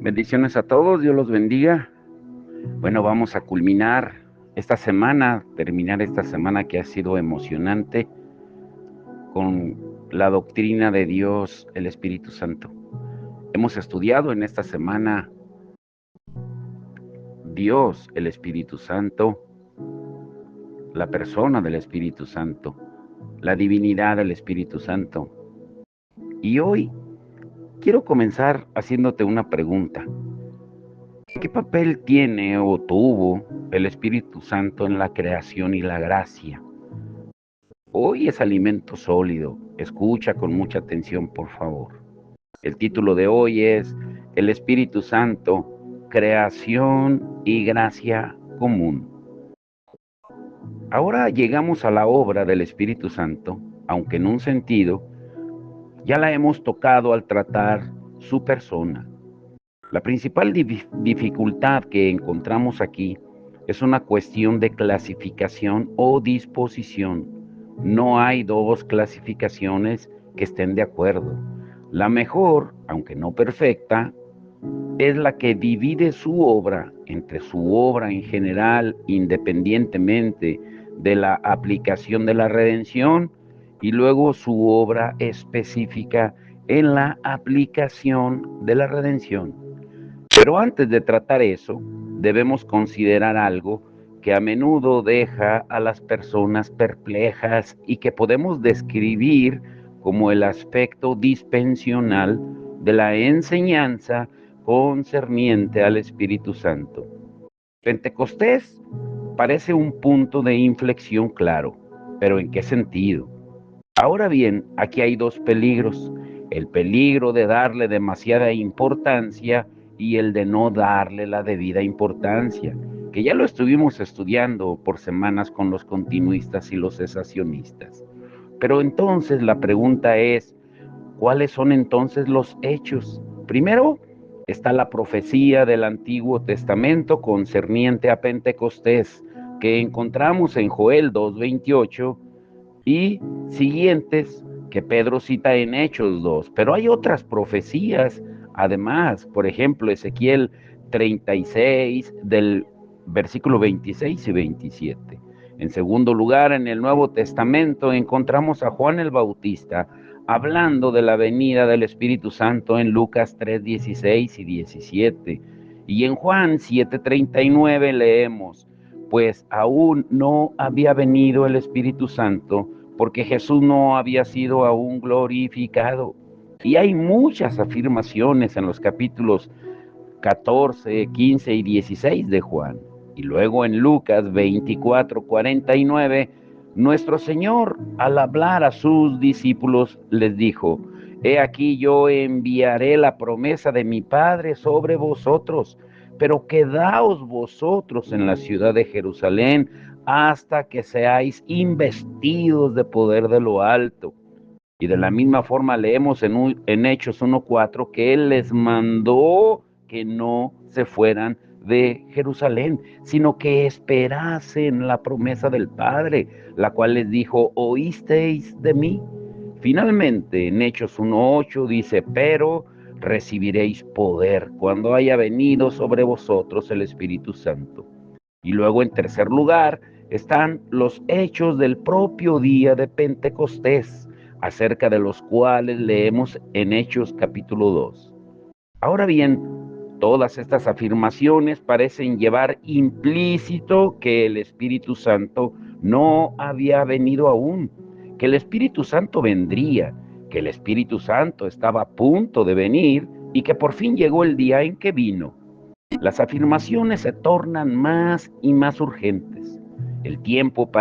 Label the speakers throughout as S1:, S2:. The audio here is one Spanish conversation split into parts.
S1: Bendiciones a todos, Dios los bendiga. Bueno, vamos a culminar esta semana, terminar esta semana que ha sido emocionante con la doctrina de Dios, el Espíritu Santo. Hemos estudiado en esta semana Dios, el Espíritu Santo, la persona del Espíritu Santo, la divinidad del Espíritu Santo. Y hoy quiero comenzar haciéndote una pregunta. ¿Qué papel tiene o tuvo el Espíritu Santo en la creación y la gracia? Hoy es alimento sólido. Escucha con mucha atención, por favor. El título de hoy es El Espíritu Santo, creación y gracia común. Ahora llegamos a la obra del Espíritu Santo, aunque en un sentido ya la hemos tocado al tratar su persona. La principal dificultad que encontramos aquí es una cuestión de clasificación o disposición. No hay dos clasificaciones que estén de acuerdo. La mejor, aunque no perfecta, es la que divide su obra entre su obra en general, independientemente de la aplicación de la redención, y luego su obra específica en la aplicación de la redención. Pero antes de tratar eso, debemos considerar algo que a menudo deja a las personas perplejas y que podemos describir como el aspecto dispensional de la enseñanza concerniente al Espíritu Santo. Pentecostés parece un punto de inflexión claro, pero ¿en qué sentido? Ahora bien, aquí hay dos peligros: el peligro de darle demasiada importancia y el de no darle la debida importancia, que ya lo estuvimos estudiando por semanas con los continuistas y los cesacionistas. Pero entonces la pregunta es, ¿cuáles son entonces los hechos? Primero está la profecía del Antiguo Testamento concerniente a Pentecostés, que encontramos en Joel 2:28 y siguientes que Pedro cita en Hechos 2. Pero hay otras profecías, además, por ejemplo, Ezequiel 36 del versículo 26 y 27. En segundo lugar, en el Nuevo Testamento encontramos a Juan el Bautista hablando de la venida del Espíritu Santo en Lucas 3, 16 y 17. Y en Juan 7:39 leemos: pues aún no había venido el Espíritu Santo, porque Jesús no había sido aún glorificado. Y hay muchas afirmaciones en los capítulos 14, 15 y 16 de Juan. Y luego en Lucas 24:49, nuestro Señor, al hablar a sus discípulos, les dijo: he aquí yo enviaré la promesa de mi Padre sobre vosotros, pero quedaos vosotros en la ciudad de Jerusalén hasta que seáis investidos de poder de lo alto. Y de la misma forma leemos en Hechos 1:4 que Él les mandó que no se fueran de Jerusalén, sino que esperasen la promesa del Padre, la cual les dijo: oísteis de mí. Finalmente, en Hechos 1:8 dice: pero recibiréis poder cuando haya venido sobre vosotros el Espíritu Santo. Y luego, en tercer lugar, están los hechos del propio día de Pentecostés, acerca de los cuales leemos en Hechos capítulo 2. Ahora bien, todas estas afirmaciones parecen llevar implícito que el Espíritu Santo no había venido aún, que el Espíritu Santo vendría, que el Espíritu Santo estaba a punto de venir y que por fin llegó el día en que vino. Las afirmaciones se tornan más y más urgentes. El tiempo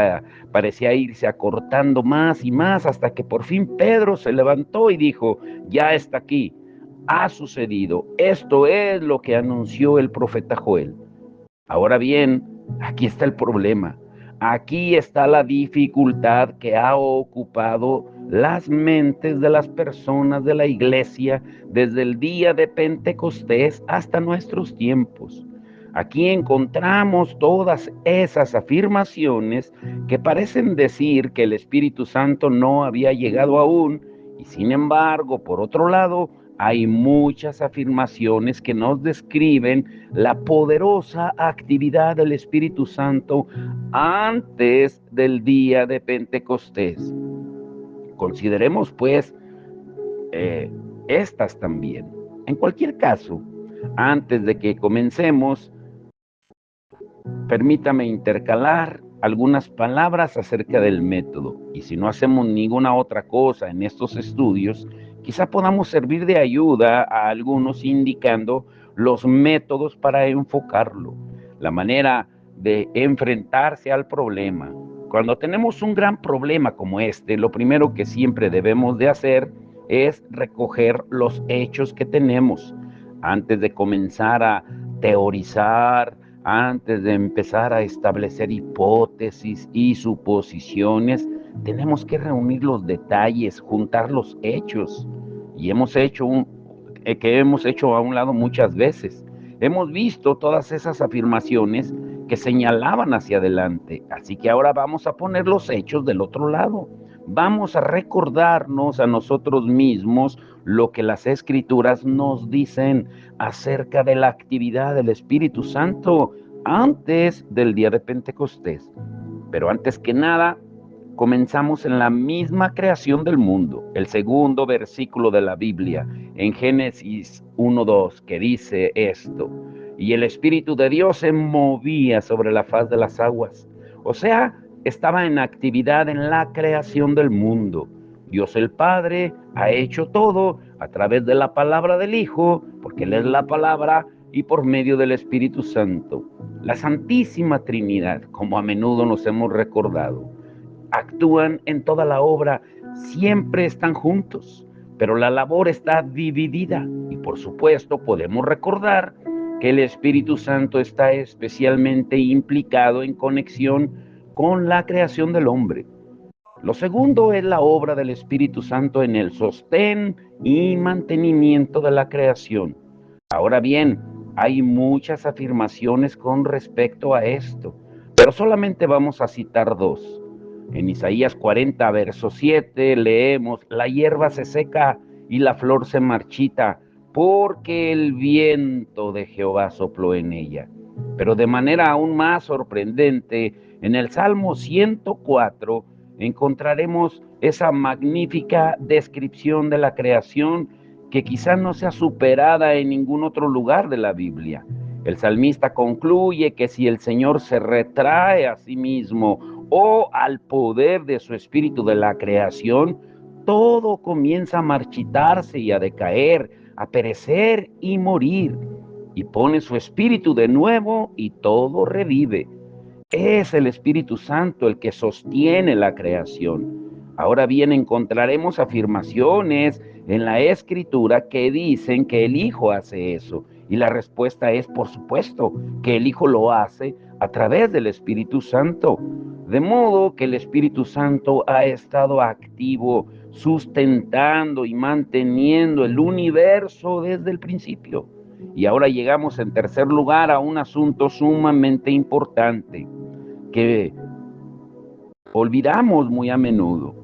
S1: parecía irse acortando más y más hasta que por fin Pedro se levantó y dijo: ya está aquí, ha sucedido, esto es lo que anunció el profeta Joel. Ahora bien, aquí está el problema. Aquí está la dificultad que ha ocupado las mentes de las personas de la iglesia desde el día de Pentecostés hasta nuestros tiempos. Aquí encontramos todas esas afirmaciones que parecen decir que el Espíritu Santo no había llegado aún, y sin embargo, por otro lado, hay muchas afirmaciones que nos describen la poderosa actividad del Espíritu Santo antes del día de Pentecostés. Consideremos pues estas también. En cualquier caso, antes de que comencemos, permítame intercalar algunas palabras acerca del método. Y si no hacemos ninguna otra cosa en estos estudios, quizá podamos servir de ayuda a algunos indicando los métodos para enfocarlo, la manera de enfrentarse al problema. Cuando tenemos un gran problema como este, lo primero que siempre debemos de hacer es recoger los hechos que tenemos antes de comenzar a teorizar, antes de empezar a establecer hipótesis y suposiciones. Tenemos que reunir los detalles, juntar los hechos. Y hemos hecho a un lado muchas veces. Hemos visto todas esas afirmaciones que señalaban hacia adelante. Así que ahora vamos a poner los hechos del otro lado. Vamos a recordarnos a nosotros mismos lo que las Escrituras nos dicen acerca de la actividad del Espíritu Santo antes del día de Pentecostés. Pero antes que nada, comenzamos en la misma creación del mundo, el segundo versículo de la Biblia, en Génesis 1:2, que dice esto: y el Espíritu de Dios se movía sobre la faz de las aguas. O sea, estaba en actividad en la creación del mundo. Dios el Padre ha hecho todo a través de la palabra del Hijo, porque Él es la palabra, y por medio del Espíritu Santo. La Santísima Trinidad, como a menudo nos hemos recordado, actúan en toda la obra, siempre están juntos, pero la labor está dividida. Y por supuesto podemos recordar que el Espíritu Santo está especialmente implicado en conexión con la creación del hombre. Lo segundo es la obra del Espíritu Santo en el sostén y mantenimiento de la creación. Ahora bien, hay muchas afirmaciones con respecto a esto, pero solamente vamos a citar dos. En Isaías 40, verso 7, leemos: la hierba se seca y la flor se marchita, porque el viento de Jehová sopló en ella. Pero de manera aún más sorprendente, en el Salmo 104 encontraremos esa magnífica descripción de la creación que quizás no sea superada en ningún otro lugar de la Biblia. El salmista concluye que si el Señor se retrae a sí mismo o al poder de su espíritu de la creación, todo comienza a marchitarse y a decaer, a perecer y morir. Y pone su espíritu de nuevo y todo revive. Es el Espíritu Santo el que sostiene la creación. Ahora bien, encontraremos afirmaciones en la Escritura que dicen que el Hijo hace eso. Y la respuesta es, por supuesto, que el Hijo lo hace a través del Espíritu Santo. De modo que el Espíritu Santo ha estado activo, sustentando y manteniendo el universo desde el principio. Y ahora llegamos en tercer lugar a un asunto sumamente importante que olvidamos muy a menudo.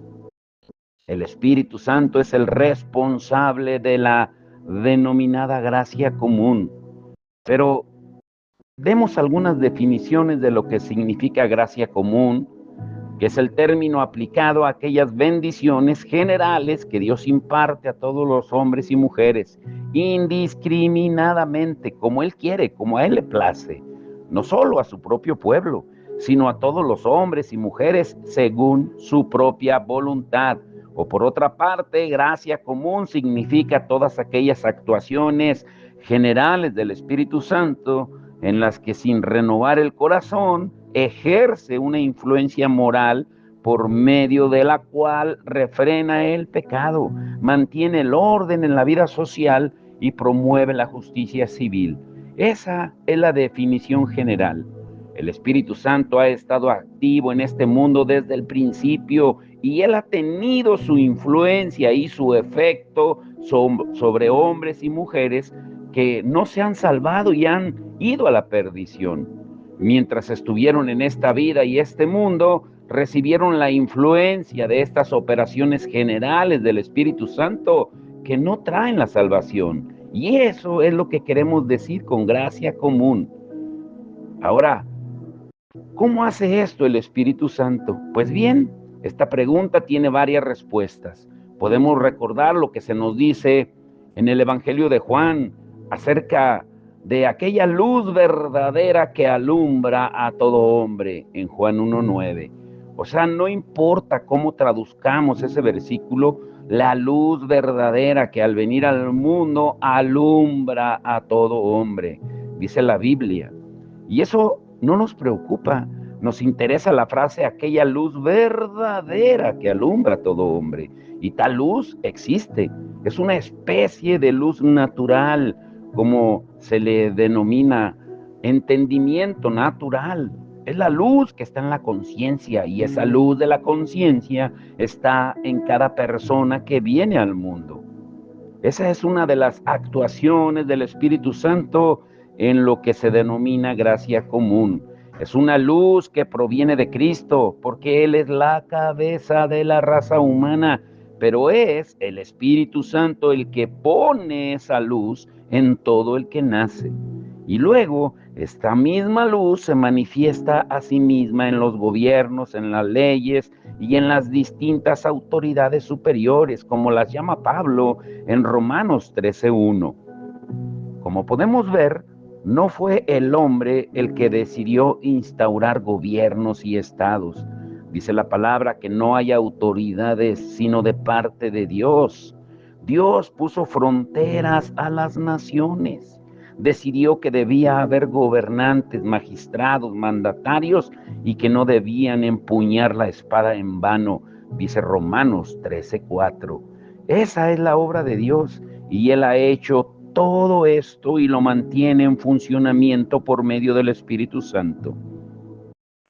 S1: El Espíritu Santo es el responsable de la denominada gracia común. Pero demos algunas definiciones de lo que significa gracia común, que es el término aplicado a aquellas bendiciones generales que Dios imparte a todos los hombres y mujeres, indiscriminadamente, como Él quiere, como a Él le place, no solo a su propio pueblo, sino a todos los hombres y mujeres según su propia voluntad. O por otra parte, gracia común significa todas aquellas actuaciones generales del Espíritu Santo en las que, sin renovar el corazón, ejerce una influencia moral por medio de la cual refrena el pecado, mantiene el orden en la vida social y promueve la justicia civil. Esa es la definición general. El Espíritu Santo ha estado activo en este mundo desde el principio y Él ha tenido su influencia y su efecto sobre hombres y mujeres que no se han salvado y han ido a la perdición. Mientras estuvieron en esta vida y este mundo, recibieron la influencia de estas operaciones generales del Espíritu Santo que no traen la salvación. Y eso es lo que queremos decir con gracia común. Ahora, ¿cómo hace esto el Espíritu Santo? Pues bien, esta pregunta tiene varias respuestas. Podemos recordar lo que se nos dice en el Evangelio de Juan acerca de aquella luz verdadera que alumbra a todo hombre en Juan 1:9. O sea, no importa cómo traduzcamos ese versículo, la luz verdadera que al venir al mundo alumbra a todo hombre, dice la Biblia. Y eso no nos preocupa, nos interesa la frase, aquella luz verdadera que alumbra a todo hombre. Y tal luz existe, es una especie de luz natural, como se le denomina, entendimiento natural. Es la luz que está en la conciencia, y esa luz de la conciencia está en cada persona que viene al mundo. Esa es una de las actuaciones del Espíritu Santo en lo que se denomina gracia común. Es una luz que proviene de Cristo, porque Él es la cabeza de la raza humana, pero es el Espíritu Santo el que pone esa luz en todo el que nace. Y luego, esta misma luz se manifiesta a sí misma en los gobiernos, en las leyes y en las distintas autoridades superiores, como las llama Pablo en Romanos 13:1. Como podemos ver, no fue el hombre el que decidió instaurar gobiernos y estados. Dice la palabra que no hay autoridades sino de parte de Dios. Dios puso fronteras a las naciones. Decidió que debía haber gobernantes, magistrados, mandatarios y que no debían empuñar la espada en vano, dice Romanos 13:4. Esa es la obra de Dios y Él ha hecho todo esto y lo mantiene en funcionamiento por medio del Espíritu Santo.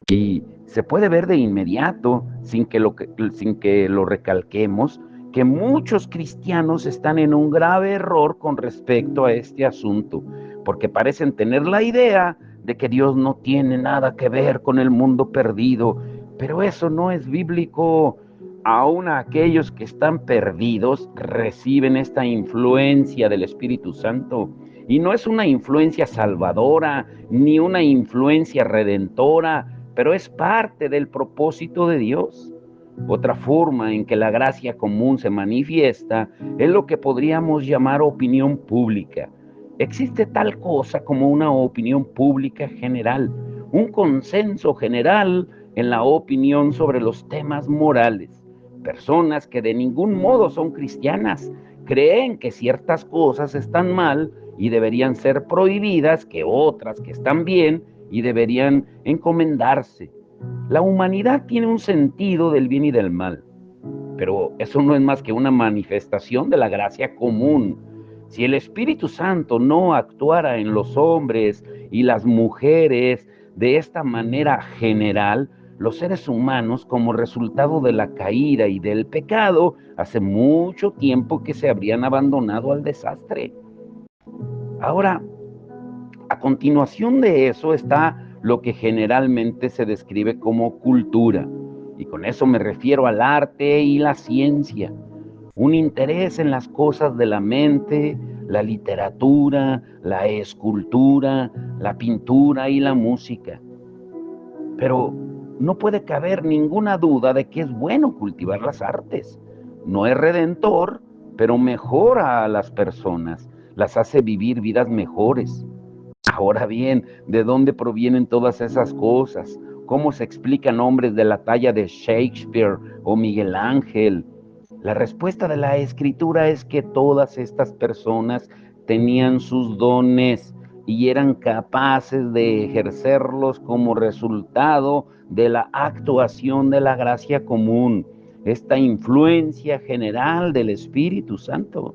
S1: Y se puede ver de inmediato, sin que lo recalquemos, que muchos cristianos están en un grave error con respecto a este asunto, porque parecen tener la idea de que Dios no tiene nada que ver con el mundo perdido, pero eso no es bíblico. Aún aquellos que están perdidos reciben esta influencia del Espíritu Santo, y no es una influencia salvadora, ni una influencia redentora, pero es parte del propósito de Dios. Otra forma en que la gracia común se manifiesta es lo que podríamos llamar opinión pública. Existe tal cosa como una opinión pública general, un consenso general en la opinión sobre los temas morales. Personas que de ningún modo son cristianas creen que ciertas cosas están mal y deberían ser prohibidas, que otras que están bien y deberían encomendarse. La humanidad tiene un sentido del bien y del mal, pero eso no es más que una manifestación de la gracia común. Si el Espíritu Santo no actuara en los hombres y las mujeres de esta manera general, los seres humanos, como resultado de la caída y del pecado, hace mucho tiempo que se habrían abandonado al desastre. Ahora, a continuación de eso está lo que generalmente se describe como cultura, y con eso me refiero al arte y la ciencia. Un interés en las cosas de la mente, la literatura, la escultura, la pintura y la música. Pero no puede caber ninguna duda de que es bueno cultivar las artes. No es redentor, pero mejora a las personas, las hace vivir vidas mejores. Ahora bien, ¿de dónde provienen todas esas cosas? ¿Cómo se explican hombres de la talla de Shakespeare o Miguel Ángel? La respuesta de la Escritura es que todas estas personas tenían sus dones y eran capaces de ejercerlos como resultado de la actuación de la gracia común, esta influencia general del Espíritu Santo.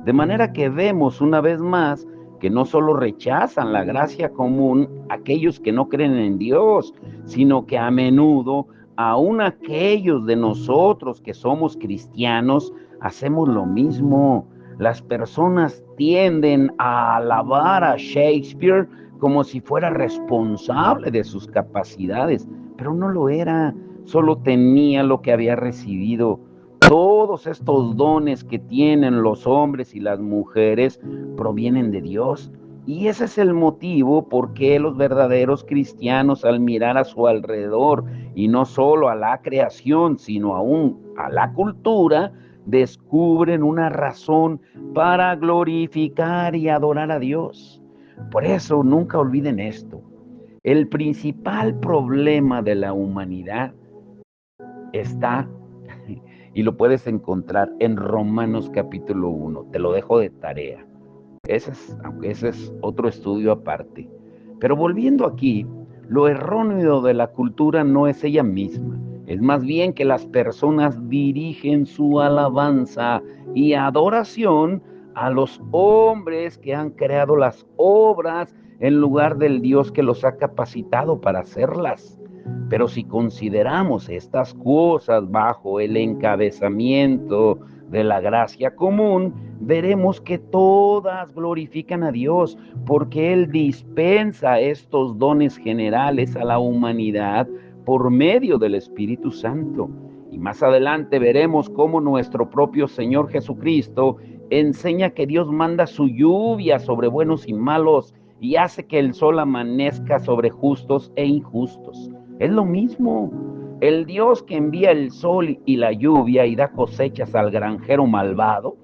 S1: De manera que vemos una vez más que no solo rechazan la gracia común aquellos que no creen en Dios, sino que a menudo aún aquellos de nosotros que somos cristianos hacemos lo mismo. Las personas tienden a alabar a Shakespeare como si fuera responsable de sus capacidades, pero no lo era, solo tenía lo que había recibido. Todos estos dones que tienen los hombres y las mujeres provienen de Dios. Y ese es el motivo por qué los verdaderos cristianos, al mirar a su alrededor, y no solo a la creación, sino aún a la cultura, descubren una razón para glorificar y adorar a Dios. Por eso, nunca olviden esto. El principal problema de la humanidad está, y lo puedes encontrar en Romanos capítulo 1. Te lo dejo de tarea. Aunque ese es otro estudio aparte. Pero volviendo aquí, lo erróneo de la cultura no es ella misma. Es más bien que las personas dirigen su alabanza y adoración a los hombres que han creado las obras en lugar del Dios que los ha capacitado para hacerlas. Pero si consideramos estas cosas bajo el encabezamiento de la gracia común, veremos que todas glorifican a Dios, porque Él dispensa estos dones generales a la humanidad por medio del Espíritu Santo. Y más adelante veremos cómo nuestro propio Señor Jesucristo enseña que Dios manda su lluvia sobre buenos y malos y hace que el sol amanezca sobre justos e injustos. Es lo mismo. El Dios que envía el sol y la lluvia y da cosechas al granjero malvado,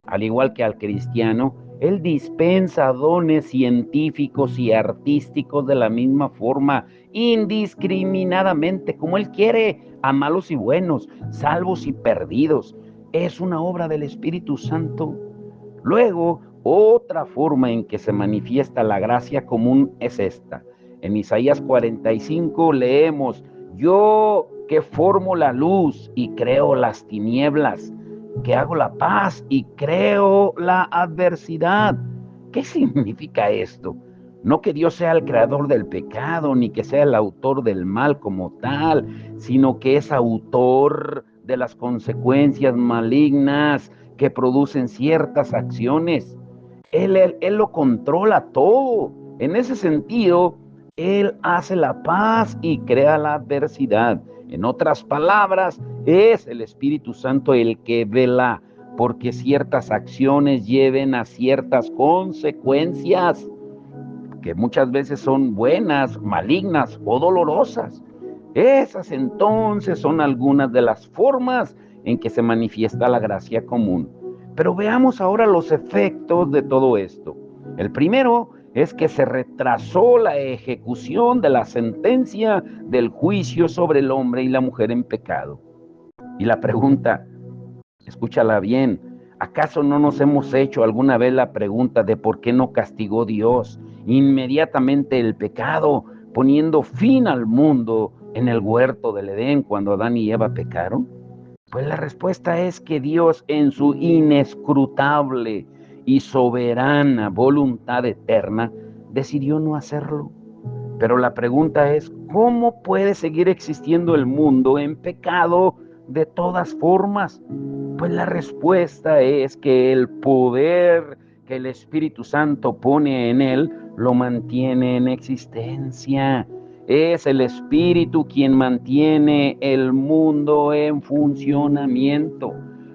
S1: al igual que al cristiano, Él dispensa dones científicos y artísticos de la misma forma, indiscriminadamente, como Él quiere, a malos y buenos, salvos y perdidos. Es una obra del Espíritu Santo. Luego, otra forma en que se manifiesta la gracia común es esta. En Isaías 45 leemos: yo que formo la luz y creo las tinieblas, que hago la paz y creo la adversidad. ¿Qué significa esto? No que Dios sea el creador del pecado, ni que sea el autor del mal como tal, sino que es autor de las consecuencias malignas que producen ciertas acciones. Él lo controla todo. En ese sentido, Él hace la paz y crea la adversidad. En otras palabras, es el Espíritu Santo el que vela porque ciertas acciones lleven a ciertas consecuencias que muchas veces son buenas, malignas o dolorosas. Esas entonces son algunas de las formas en que se manifiesta la gracia común. Pero veamos ahora los efectos de todo esto. El primero es que se retrasó la ejecución de la sentencia del juicio sobre el hombre y la mujer en pecado. Y la pregunta, escúchala bien, ¿acaso no nos hemos hecho alguna vez la pregunta de por qué no castigó Dios inmediatamente el pecado, poniendo fin al mundo en el huerto del Edén cuando Adán y Eva pecaron? Pues la respuesta es que Dios, en su inescrutable y soberana voluntad eterna, decidió no hacerlo. Pero la pregunta es, ¿cómo puede seguir existiendo el mundo en pecado de todas formas? Pues la respuesta es que el poder que el Espíritu Santo pone en él lo mantiene en existencia. Es el Espíritu quien mantiene el mundo en funcionamiento.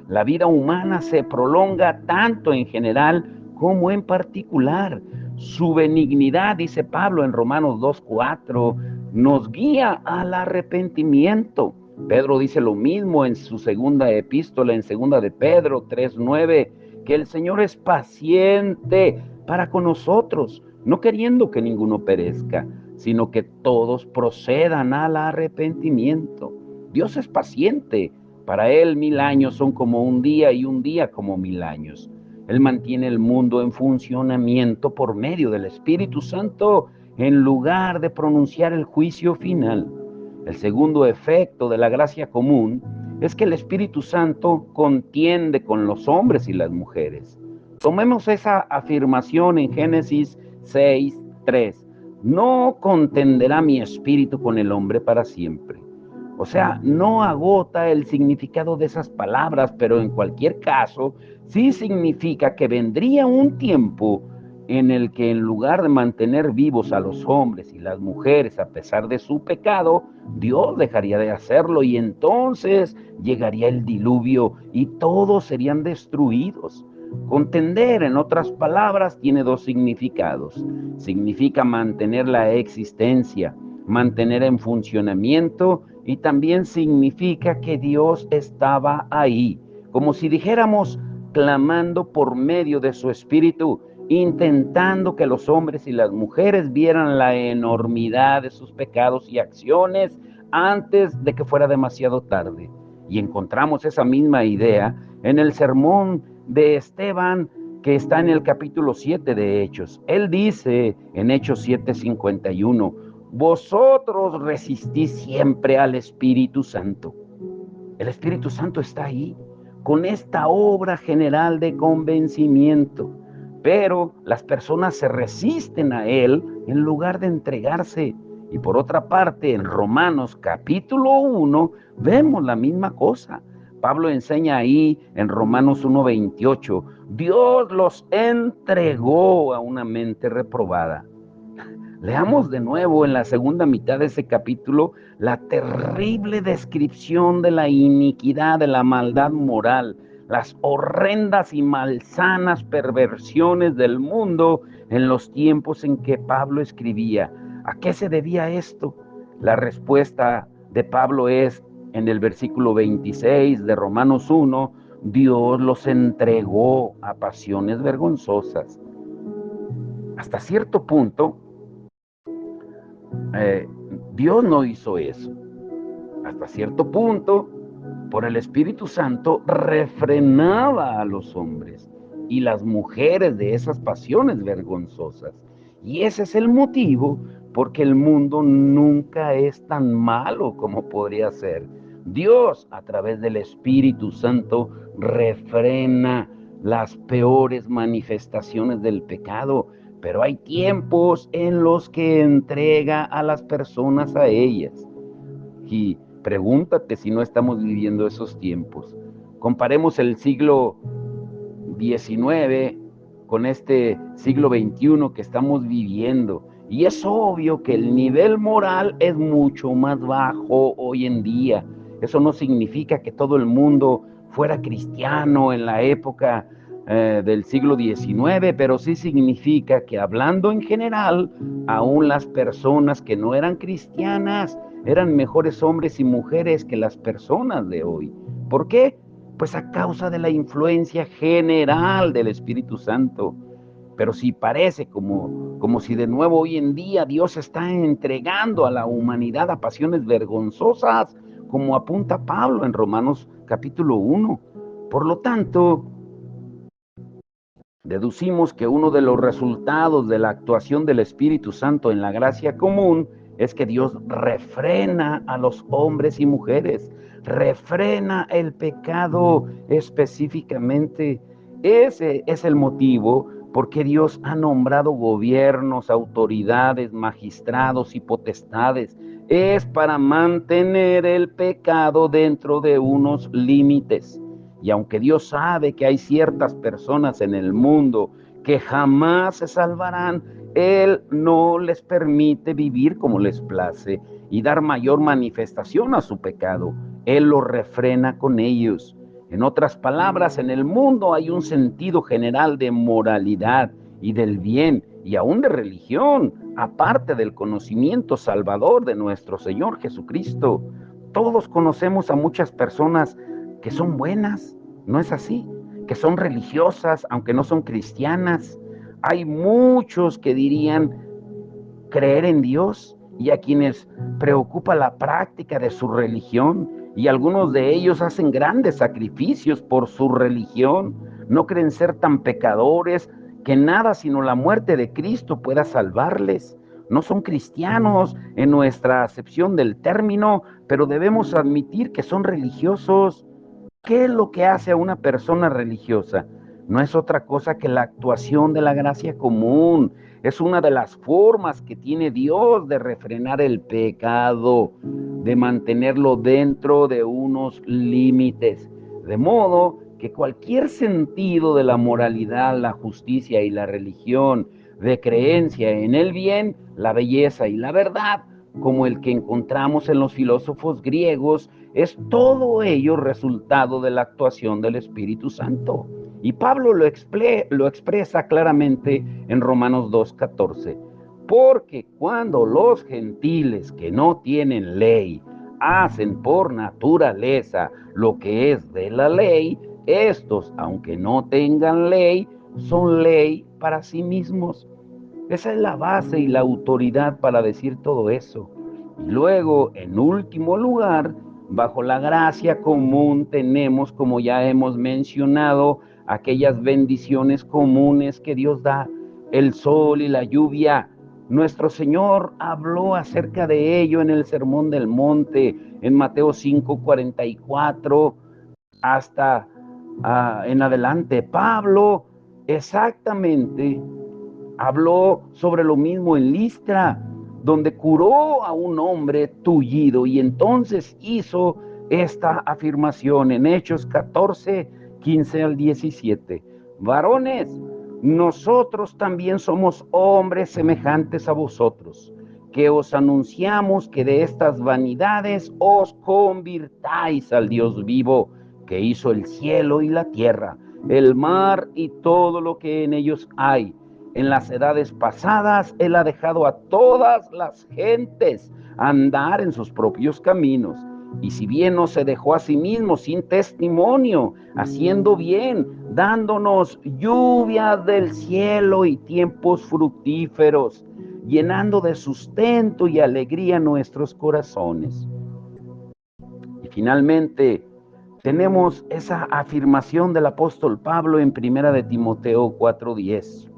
S1: La vida humana se prolonga tanto en general como en particular. Su benignidad, dice Pablo en Romanos 2:4, nos guía al arrepentimiento. Pedro dice lo mismo en su segunda epístola, en segunda de Pedro 3:9, que el Señor es paciente para con nosotros, no queriendo que ninguno perezca, sino que todos procedan al arrepentimiento. Dios es paciente. Para Él 1000 años son como un día y un día como 1000 años. Él mantiene el mundo en funcionamiento por medio del Espíritu Santo en lugar de pronunciar el juicio final. El segundo efecto de la gracia común es que el Espíritu Santo contiende con los hombres y las mujeres. Tomemos esa afirmación en Génesis 6:3. No contenderá mi espíritu con el hombre para siempre. O sea, no agota el significado de esas palabras, pero en cualquier caso, sí significa que vendría un tiempo en el que en lugar de mantener vivos a los hombres y las mujeres a pesar de su pecado, Dios dejaría de hacerlo y entonces llegaría el diluvio y todos serían destruidos. Contender, en otras palabras, tiene dos significados. Significa mantener la existencia, mantener en funcionamiento, y también significa que Dios estaba ahí, como si dijéramos, clamando por medio de su espíritu, intentando que los hombres y las mujeres vieran la enormidad de sus pecados y acciones antes de que fuera demasiado tarde. Y encontramos esa misma idea en el sermón de Esteban, que está en el capítulo 7 de Hechos. Él dice en Hechos 7:51, vosotros resistís siempre al Espíritu Santo. El Espíritu Santo está ahí, con esta obra general de convencimiento, pero las personas se resisten a Él en lugar de entregarse. Y por otra parte, en Romanos capítulo 1, vemos la misma cosa. Pablo enseña ahí en Romanos 1:28, Dios los entregó a una mente reprobada. Leamos de nuevo en la segunda mitad de ese capítulo la terrible descripción de la iniquidad, de la maldad moral, las horrendas y malsanas perversiones del mundo en los tiempos en que Pablo escribía. ¿A qué se debía esto? La respuesta de Pablo es en el versículo 26 de Romanos 1, Dios los entregó a pasiones vergonzosas. Hasta cierto punto, eh, Dios no hizo eso. Hasta cierto punto, por el Espíritu Santo, refrenaba a los hombres y las mujeres de esas pasiones vergonzosas. Y ese es el motivo porque el mundo nunca es tan malo como podría ser. Dios, a través del Espíritu Santo, refrena las peores manifestaciones del pecado, pero hay tiempos en los que entrega a las personas a ellas. Y pregúntate si no estamos viviendo esos tiempos. Comparemos el siglo XIX con este siglo XXI que estamos viviendo. Y es obvio que el nivel moral es mucho más bajo hoy en día. Eso no significa que todo el mundo fuera cristiano en la época del siglo XIX, pero sí significa que, hablando en general, aún las personas que no eran cristianas eran mejores hombres y mujeres que las personas de hoy. ¿Por qué? Pues a causa de la influencia general del Espíritu Santo. Pero si parece como si de nuevo hoy en día Dios está entregando a la humanidad a pasiones vergonzosas, como apunta Pablo en Romanos capítulo 1. Por lo tanto, deducimos que uno de los resultados de la actuación del Espíritu Santo en la gracia común es que Dios refrena a los hombres y mujeres, refrena el pecado específicamente. Ese es el motivo por qué Dios ha nombrado gobiernos, autoridades, magistrados y potestades. Es para mantener el pecado dentro de unos límites. Y aunque Dios sabe que hay ciertas personas en el mundo que jamás se salvarán, Él no les permite vivir como les place y dar mayor manifestación a su pecado. Él lo refrena con ellos. En otras palabras, en el mundo hay un sentido general de moralidad y del bien y aún de religión, aparte del conocimiento salvador de nuestro Señor Jesucristo. Todos conocemos a muchas personas que son buenas, ¿no es así? Que son religiosas, aunque no son cristianas. Hay muchos que dirían creer en Dios y a quienes preocupa la práctica de su religión, y algunos de ellos hacen grandes sacrificios por su religión. No creen ser tan pecadores que nada sino la muerte de Cristo pueda salvarles. No son cristianos en nuestra acepción del término, pero debemos admitir que son religiosos. ¿Qué es lo que hace a una persona religiosa? No es otra cosa que la actuación de la gracia común. Es una de las formas que tiene Dios de refrenar el pecado, de mantenerlo dentro de unos límites. De modo que cualquier sentido de la moralidad, la justicia y la religión, de creencia en el bien, la belleza y la verdad, como el que encontramos en los filósofos griegos, es todo ello resultado de la actuación del Espíritu Santo. Y Pablo lo expresa claramente en Romanos 2:14. Porque cuando los gentiles que no tienen ley hacen por naturaleza lo que es de la ley, estos, aunque no tengan ley, son ley para sí mismos. Esa es la base y la autoridad para decir todo eso. Y luego, en último lugar, bajo la gracia común tenemos, como ya hemos mencionado, aquellas bendiciones comunes que Dios da, el sol y la lluvia. Nuestro Señor habló acerca de ello en el Sermón del Monte, en Mateo 5:44 hasta en adelante. Pablo exactamente habló sobre lo mismo en Listra, donde curó a un hombre tullido y entonces hizo esta afirmación en Hechos 14:15 al 17. Varones, nosotros también somos hombres semejantes a vosotros, que os anunciamos que de estas vanidades os convirtáis al Dios vivo, que hizo el cielo y la tierra, el mar y todo lo que en ellos hay. En las edades pasadas, Él ha dejado a todas las gentes andar en sus propios caminos. Y si bien no se dejó a sí mismo sin testimonio, haciendo bien, dándonos lluvia del cielo y tiempos fructíferos, llenando de sustento y alegría nuestros corazones. Y finalmente, tenemos esa afirmación del apóstol Pablo en 1 Timoteo 4:10.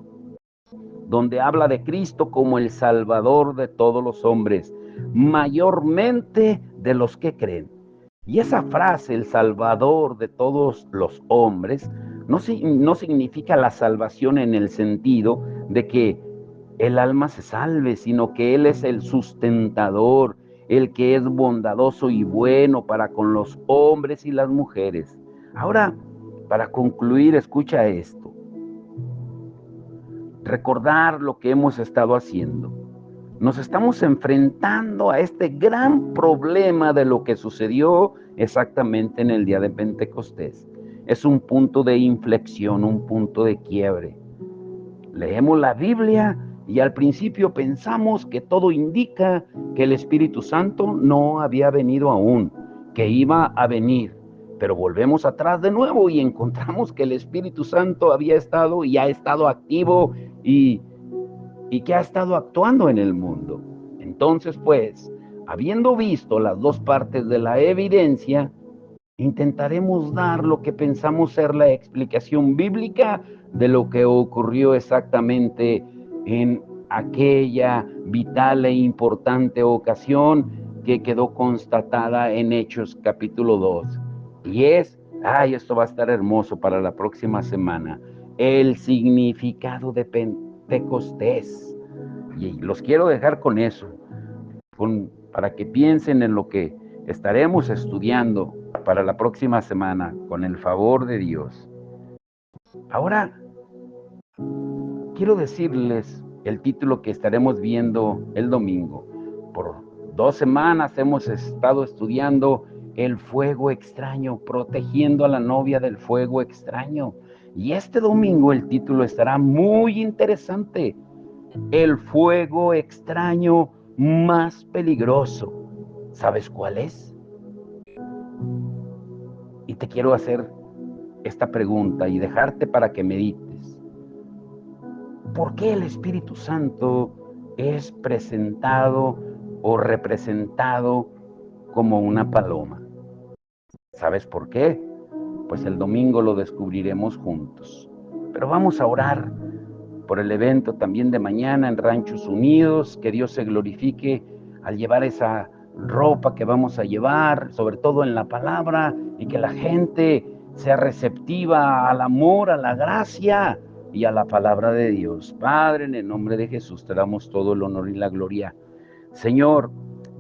S1: Donde habla de Cristo como el Salvador de todos los hombres, mayormente de los que creen. Y esa frase, el Salvador de todos los hombres, no significa la salvación en el sentido de que el alma se salve, sino que Él es el sustentador, el que es bondadoso y bueno para con los hombres y las mujeres. Ahora, para concluir, escucha esto. Recordar lo que hemos estado haciendo. Nos estamos enfrentando a este gran problema de lo que sucedió exactamente en el día de Pentecostés. Es un punto de inflexión, un punto de quiebre. Leemos la Biblia y al principio pensamos que todo indica que el Espíritu Santo no había venido aún, que iba a venir. Pero volvemos atrás de nuevo y encontramos que el Espíritu Santo había estado y ha estado activo y que ha estado actuando en el mundo. Entonces, pues, habiendo visto las dos partes de la evidencia, intentaremos dar lo que pensamos ser la explicación bíblica de lo que ocurrió exactamente en aquella vital e importante ocasión que quedó constatada en Hechos capítulo 2. Y esto va a estar hermoso para la próxima semana, el significado de Pentecostés. Y los quiero dejar con eso, para que piensen en lo que estaremos estudiando para la próxima semana, con el favor de Dios. Ahora, quiero decirles el título que estaremos viendo el domingo. Por 2 semanas hemos estado estudiando el fuego extraño, protegiendo a la novia del fuego extraño. Y este domingo el título estará muy interesante. El fuego extraño más peligroso. ¿Sabes cuál es? Y te quiero hacer esta pregunta y dejarte para que medites. ¿Por qué el Espíritu Santo es presentado o representado como una paloma? ¿Sabes por qué? Pues el domingo lo descubriremos juntos. Pero vamos a orar por el evento también de mañana en Ranchos Unidos, que Dios se glorifique al llevar esa ropa que vamos a llevar, sobre todo en la palabra, y que la gente sea receptiva al amor, a la gracia y a la palabra de Dios. Padre, en el nombre de Jesús te damos todo el honor y la gloria. Señor,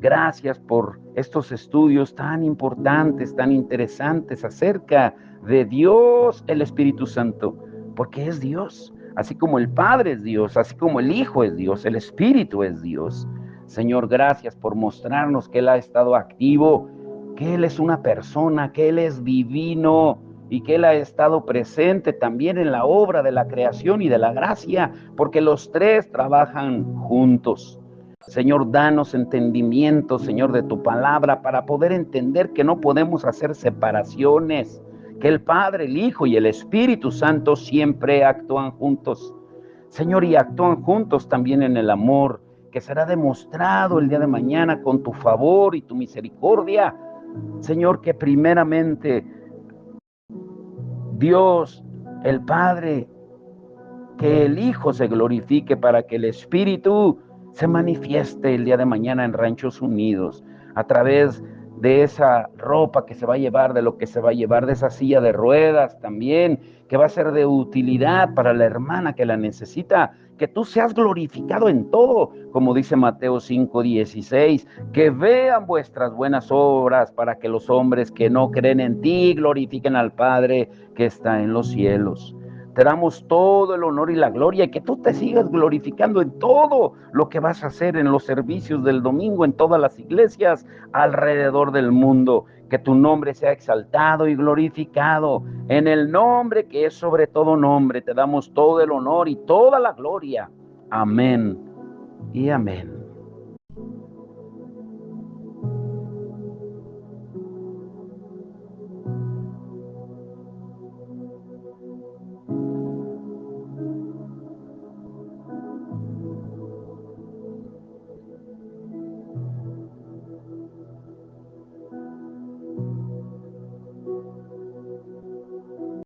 S1: Gracias por estos estudios tan importantes, tan interesantes acerca de Dios, el Espíritu Santo, porque es Dios, así como el Padre es Dios, así como el Hijo es Dios, el Espíritu es Dios. Señor, gracias por mostrarnos que Él ha estado activo, que Él es una persona, que Él es divino y que Él ha estado presente también en la obra de la creación y de la gracia, porque los tres trabajan juntos. Señor, danos entendimiento, Señor, de tu palabra para poder entender que no podemos hacer separaciones, que el Padre, el Hijo y el Espíritu Santo siempre actúan juntos. Señor, y actúan juntos también en el amor, que será demostrado el día de mañana con tu favor y tu misericordia. Señor, que primeramente Dios, el Padre, que el Hijo se glorifique para que el Espíritu se manifieste el día de mañana en Ranchos Unidos a través de esa ropa que se va a llevar, de lo que se va a llevar, de esa silla de ruedas también, que va a ser de utilidad para la hermana que la necesita, que tú seas glorificado en todo, como dice Mateo 5:16, que vean vuestras buenas obras para que los hombres que no creen en ti glorifiquen al Padre que está en los cielos. Te damos todo el honor y la gloria y que tú te sigas glorificando en todo lo que vas a hacer en los servicios del domingo, en todas las iglesias alrededor del mundo. Que tu nombre sea exaltado y glorificado. En el nombre que es sobre todo nombre, te damos todo el honor y toda la gloria. Amén y amén.